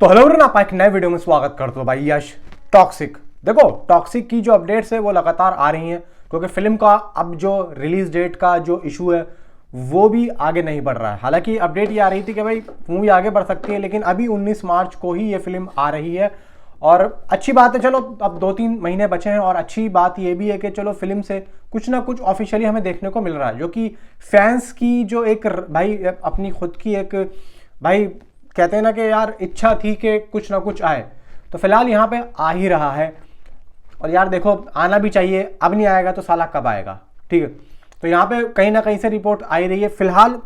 तो hello everyone, आप एक नए वीडियो में स्वागत करते हो भाई यश। टॉक्सिक, देखो टॉक्सिक की जो अपडेट्स है वो लगातार आ रही हैं क्योंकि फिल्म का अब जो रिलीज डेट का जो इशू है वो भी आगे नहीं बढ़ रहा है। हालांकि अपडेट ये आ रही थी कि भाई मूवी आगे बढ़ सकती है, लेकिन अभी 19 मार्च को ही ये फिल्म आ रही है। और अच्छी बात है, चलो अब 2-3 महीने बचे हैं और अच्छी बात ये भी है कि चलो फिल्म से कुछ ना कुछ ऑफिशियली हमें देखने को मिल रहा है, जो कि फैंस की जो एक भाई अपनी खुद की एक भाई कहते हैं ना कि यार इच्छा थी कि कुछ ना कुछ आए, तो फिलहाल यहाँ पे आ ही रहा है। और यार देखो आना भी चाहिए, अब नहीं आएगा तो साला कब आएगा, ठीक है। तो यहाँ पे कहीं ना कहीं से रिपोर्ट आई रही है। फिलहाल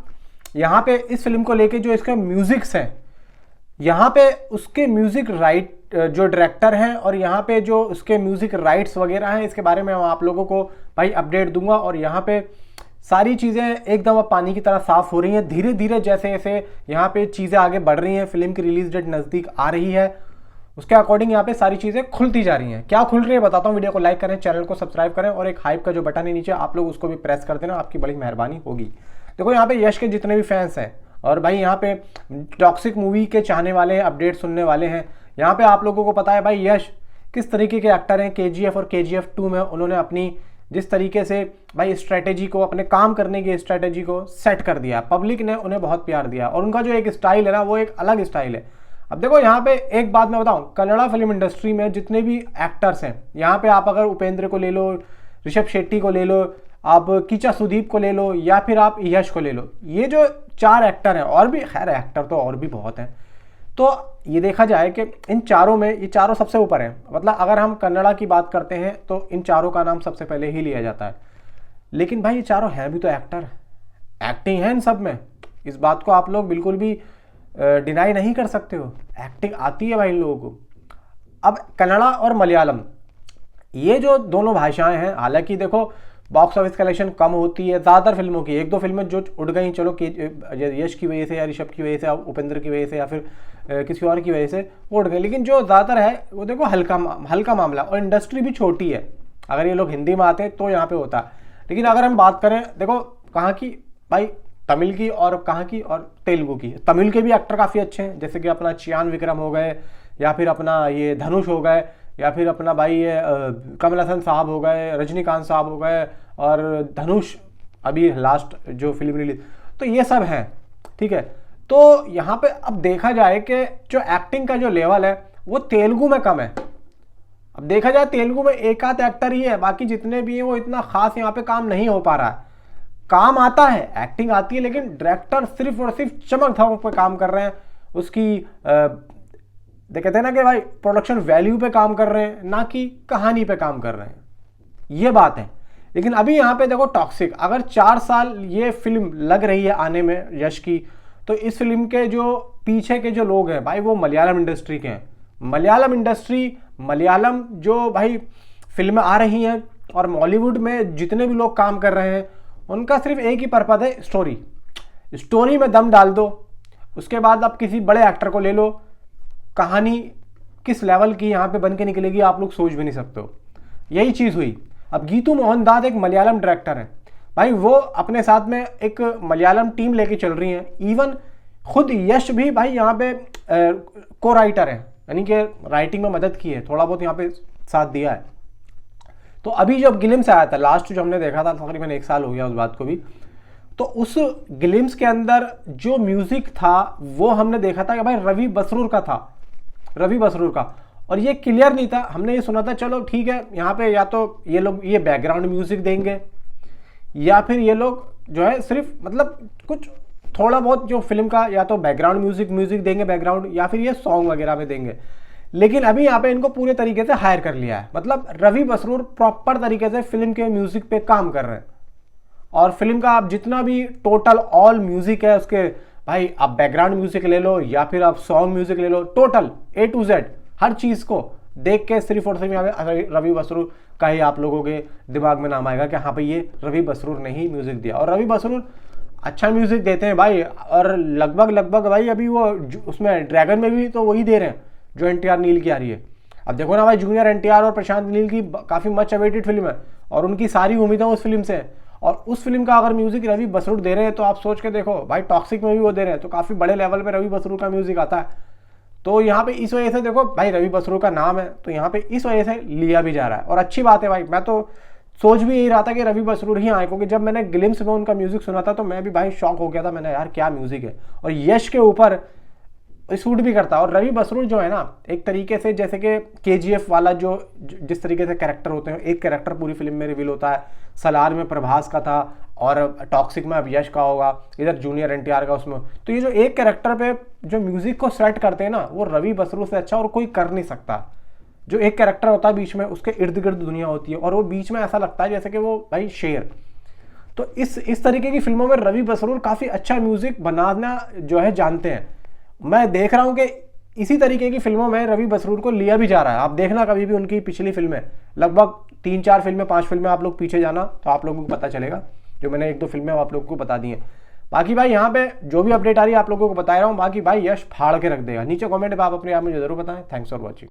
यहाँ पे इस फिल्म को लेके जो इसके म्यूजिक्स हैं, यहाँ पे उसके म्यूजिक राइट जो डायरेक्टर हैं और यहाँ पे जो उसके म्यूजिक राइट्स वगैरह हैं, इसके बारे में मैं आप लोगों को भाई अपडेट दूंगा। और यहाँ पे सारी चीज़ें एकदम अब पानी की तरह साफ हो रही हैं धीरे धीरे, जैसे जैसे यहाँ पे चीज़ें आगे बढ़ रही हैं, फिल्म की रिलीज डेट नज़दीक आ रही है, उसके अकॉर्डिंग यहाँ पे सारी चीज़ें खुलती जा रही हैं। क्या खुल रही है बताता हूँ, वीडियो को लाइक करें, चैनल को सब्सक्राइब करें और एक हाइप का जो बटन है नीचे आप लोग उसको भी प्रेस कर देना, आपकी बड़ी मेहरबानी होगी। देखो यहाँ पे यश के जितने भी फैंस हैं और भाई यहाँ पे टॉक्सिक मूवी के चाहने वाले हैं, अपडेट सुनने वाले हैं, यहाँ पे आप लोगों को पता है भाई यश किस तरीके के एक्टर हैं। KGF और KGF 2 में उन्होंने अपनी जिस तरीके से भाई स्ट्रेटेजी को, अपने काम करने की स्ट्रेटेजी को सेट कर दिया, पब्लिक ने उन्हें बहुत प्यार दिया और उनका जो एक स्टाइल है ना वो एक अलग स्टाइल है। अब देखो यहाँ पे एक बात मैं बताऊं, कन्नड़ा फिल्म इंडस्ट्री में जितने भी एक्टर्स हैं, यहाँ पे आप अगर उपेंद्र को ले लो, ऋषभ शेट्टी को ले लो, आप कीचा सुदीप को ले लो या फिर आप यश को ले लो, ये जो 4 एक्टर हैं, और भी खैर एक्टर तो और भी बहुत हैं, तो ये देखा जाए कि इन चारों में ये चारों सबसे ऊपर हैं। मतलब अगर हम कन्नड़ा की बात करते हैं तो इन चारों का नाम सबसे पहले ही लिया जाता है। लेकिन भाई ये चारों हैं भी तो एक्टर, एक्टिंग है इन सब में, इस बात को आप लोग बिल्कुल भी डिनाई नहीं कर सकते हो, एक्टिंग आती है भाई इन लोगों को। अब कन्नड़ा और मलयालम ये जो दोनों भाषाएं हैं, हालांकि देखो बॉक्स ऑफिस कलेक्शन कम होती है ज़्यादातर फिल्मों की, 1-2 फिल्में जो उड़ गई, चलो यश की वजह से या ऋषभ की वजह से या उपेंद्र की वजह से या फिर किसी और की वजह से वो उड़ गई, लेकिन जो ज़्यादातर है वो देखो हल्का मामला, और इंडस्ट्री भी छोटी है। अगर ये लोग हिंदी में आते तो यहाँ पे होता, लेकिन अगर हम बात करें देखो कहाँ की भाई, तमिल की और कहाँ की, और तेलुगु की। तमिल के भी एक्टर काफ़ी अच्छे हैं, जैसे कि अपना चियान विक्रम हो गए, या फिर अपना ये धनुष हो गए, या फिर अपना भाई ये कमल हसन साहब हो गए, रजनीकांत साहब हो गए, और धनुष अभी लास्ट जो फिल्म रिलीज, तो ये सब हैं, ठीक है। तो यहाँ पे अब देखा जाए कि जो एक्टिंग का जो लेवल है वो तेलुगु में कम है। अब देखा जाए तेलुगु में एक आध एक्टर ही है, बाकी जितने भी हैं वो इतना खास यहाँ पे काम नहीं हो पा रहा है। काम आता है, एक्टिंग आती है, लेकिन डायरेक्टर सिर्फ और सिर्फ चमक धमक पे काम कर रहे हैं, उसकी कहते हैं ना कि भाई प्रोडक्शन वैल्यू पे काम कर रहे हैं, ना कि कहानी पे काम कर रहे हैं, ये बात है। लेकिन अभी यहाँ पे देखो टॉक्सिक, अगर 4 साल ये फिल्म लग रही है आने में यश की, तो इस फिल्म के जो पीछे के जो लोग हैं भाई वो मलयालम इंडस्ट्री के हैं। मलयालम इंडस्ट्री, मलयालम जो भाई फिल्में आ रही हैं और बॉलीवुड में जितने भी लोग काम कर रहे हैं, उनका सिर्फ एक ही पर्पज है, स्टोरी में दम डाल दो। उसके बाद आप किसी बड़े एक्टर को ले लो, कहानी किस लेवल की यहाँ पे बन के निकलेगी आप लोग सोच भी नहीं सकते हो। यही चीज़ हुई। अब गीतू मोहनदास एक मलयालम डायरेक्टर है भाई, वो अपने साथ में एक मलयालम टीम लेके चल रही है। इवन खुद यश भी भाई यहाँ पे को राइटर है, यानी कि राइटिंग में मदद की है, थोड़ा बहुत यहाँ पे साथ दिया है। तो अभी जब ग्लिम्स आया था लास्ट जो हमने देखा था, तकरीबन 1 साल हो गया उस बात को भी, तो उस ग्लिम्स के अंदर जो म्यूजिक था वो हमने देखा था कि भाई रवि बसरूर का था, रवि बसरूर का। और ये क्लियर नहीं था, हमने ये सुना था चलो ठीक है यहाँ पे या तो ये लोग ये बैकग्राउंड म्यूजिक देंगे या फिर ये लोग जो है सिर्फ मतलब कुछ थोड़ा बहुत जो फिल्म का या तो बैकग्राउंड म्यूजिक देंगे बैकग्राउंड, या फिर ये सॉन्ग वगैरह में देंगे। लेकिन अभी यहाँ पे इनको पूरे तरीके से हायर कर लिया है, मतलब रवि बसरूर प्रॉपर तरीके से फिल्म के म्यूजिक पे काम कर रहे हैं। और फिल्म का आप जितना भी टोटल ऑल म्यूजिक है उसके, भाई आप बैकग्राउंड म्यूजिक ले लो या फिर आप सॉन्ग म्यूजिक ले लो, टोटल A to Z हर चीज़ को देख के सिर्फ और सिर्फ यहाँ पे रवि बसरूर का ही आप लोगों के दिमाग में नाम आएगा कि हाँ भाई ये रवि बसरूर ने ही म्यूजिक दिया। और रवि बसरूर अच्छा म्यूजिक देते हैं भाई, और लगभग भाई अभी वो उसमें ड्रैगन में भी तो वही दे रहे हैं जो NTR नील की आ रही है। अब देखो ना भाई, जूनियर NTR और प्रशांत नील की काफ़ी मच अवेटेड फिल्म है और उनकी सारी उम्मीदें उस फिल्म से है, और उस फिल्म का अगर म्यूजिक रवि बसरूर दे रहे हैं तो आप सोच के देखो भाई, टॉक्सिक में भी वो दे रहे हैं तो काफ़ी बड़े लेवल पे रवि बसरूर का म्यूजिक आता है। तो यहाँ पे इस वजह से देखो भाई रवि बसरूर का नाम है तो यहाँ पे इस वजह से लिया भी जा रहा है, और अच्छी बात है भाई। मैं तो सोच भी यही रहा था कि रवि बसरूर ही आए, क्योंकि जब मैंने ग्लिम्स में उनका म्यूजिक सुना था तो मैं भी भाई शॉक हो गया था। मैंने यार क्या म्यूजिक है, और यश के ऊपर सूट भी करता है। और रवि बसरूर जो है ना, एक तरीके से जैसे कि KGF वाला जो जिस तरीके से कैरेक्टर होते हैं, एक कैरेक्टर पूरी फिल्म में रिवील होता है। सलार में प्रभास का था और टॉक्सिक में अब यश का होगा, इधर जूनियर NTR का उसमें। तो ये जो एक कैरेक्टर पे जो म्यूजिक को सेट करते हैं ना, वो रवि बसरूर से अच्छा और कोई कर नहीं सकता। जो एक कैरेक्टर होता है बीच में, उसके इर्द गिर्द दुनिया होती है और वो बीच में ऐसा लगता है जैसे कि वो भाई शेर। तो इस तरीके की फिल्मों में रवि बसरूर काफ़ी अच्छा म्यूजिक बनाना जो है जानते हैं। मैं देख रहा हूं कि इसी तरीके की फिल्मों में रवि बसरूर को लिया भी जा रहा है। आप देखना कभी भी उनकी पिछली फिल्में, लगभग 3-4 फिल्में 5 फिल्में आप लोग पीछे जाना तो आप लोगों को पता चलेगा। जो मैंने 1-2 फिल्में आप लोगों को बता दी हैं। बाकी भाई यहाँ पे जो भी अपडेट आ रही है आप लोगों को बता रहा हूँ। बाकी भाई यश फाड़ के रख देगा। नीचे कमेंट में आप अपने आप मुझे जरूर बताएं। Thanks for watching.